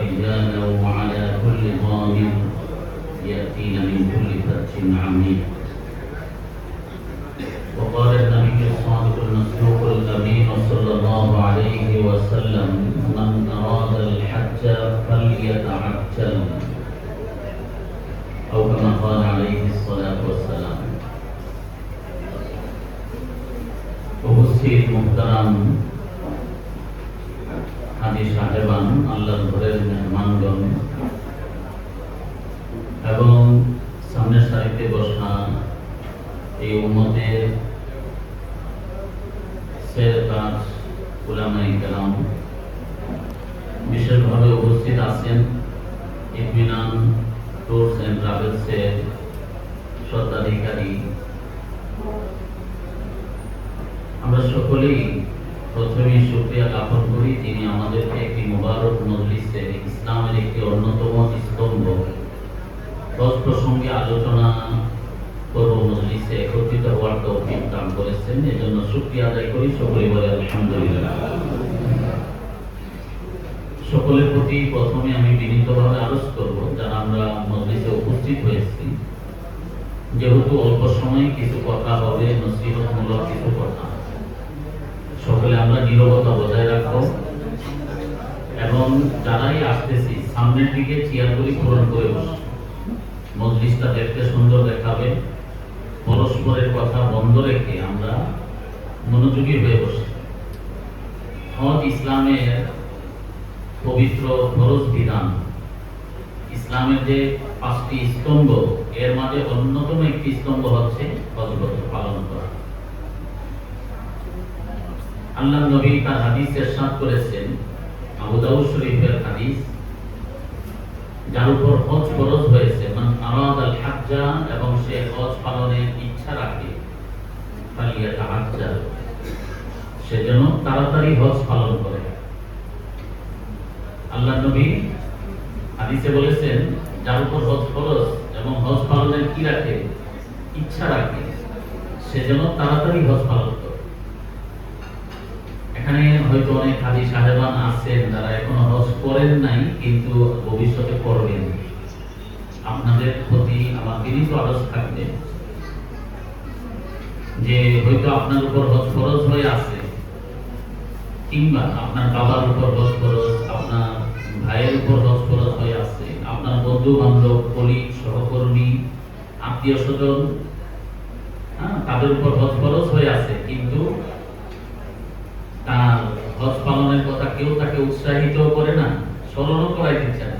رجالا وعلى كل ضامر يأتين من كل فج عميق. وقال النبي الصادق المصدوق الأمين صلى الله عليه وسلم: من أراد الحج فليتعجل، أو كما قال عليه الصلاة والسلام. উপস্থিত মুহতারাম হাজী সাহেবান, আল্লাহর ঘরের মেহমানগণ এবং সামনের সারিতে বসা এই উম্মতের সেরতাজ উলামায়ে কেরাম, বিশেষভাবে উপস্থিত আছেন ইতমিনান ট্যুরস এন্ড ট্রাভেলসের স্বত্বাধিকারী। আমরা সকলেই প্রথমে শুকরিয়া জ্ঞাপন করি, তিনি আমাদেরকে একটি মুবারক মজলিসে ইসলামের একটি অন্যতম স্তম্ভ হজ প্রসঙ্গে আলোচনা করব মজলিসে একত্রিত হওয়ার তৌফিক দান করেছেন। এজন্য শুকরিয়া আদায় করি, সকলে বলে আলহামদুলিল্লাহ। সকলের প্রতি প্রথমে আমি বিনীতভাবে আরজ করব, যারা আমরা মজলিসে উপস্থিত হয়েছি, যেহেতু অল্প সময়ে কিছু কথা হবে, নসিহতমূলক কিছু কথা, সকলে আমরা নীরবতা বজায় রাখবো এবং যারাই আসতেছি সামনের দিকে চেয়ারগুলি পূরণ করে বসে, মজলিসটা দেখতে সুন্দর দেখাবে। পরস্পরের কথা বন্ধ রেখে আমরা মনোযোগী হয়ে বসি। হজ ইসলামের পবিত্র ফরজ বিধান, ইসলামের যে 5টি স্তম্ভ, এর মাঝে অন্যতম একটি স্তম্ভ হচ্ছে হজ পালন করা। আল্লাহ নবী তার হাদিসে ইরশাদ করেছেন, আবু দাউদ শরীফের হাদিস, যার উপর হজ ফরজ হয়েছে, মান আরাদাল হাজ্জা, এবং সে হজ পালনের ইচ্ছা রাখে, ফালিয়াতাআজ্জাল, সে যেন তাড়াতাড়ি হজ পালন করে। আল্লাহ নবী হাদিসে বলেছেন, যার উপর হজ ফরজ এবং হজ পালনের কি রাখে, ইচ্ছা রাখে, সে যেন তাড়াতাড়ি হজ পালন করে। এখানে হয়তো অনেক হাজী সাহেবান আছেন যারা এখনো হজ করেন নাই, কিন্তু ভবিষ্যতে করবেন। আপনাদের প্রতি আমার বিনীত আরজ থাকবে যে হয়তো আপনার উপর হজ ফরজ হয়ে আছে, কিংবা আপনার বাবার উপর হজ ফরজ, আপনার ভাইয়ের উপর হজ ফরজ হয়ে আছে, আপনার বন্ধু বান্ধব, কলিগ, সহকর্মী, আত্মীয় স্বজন, তাদের উপর হজ ফরজ হয়ে আছে, কিন্তু তার হজ পালনের কথা কেউ তাকে উৎসাহিত করে না, স্মরণও করাই দিচ্ছে না।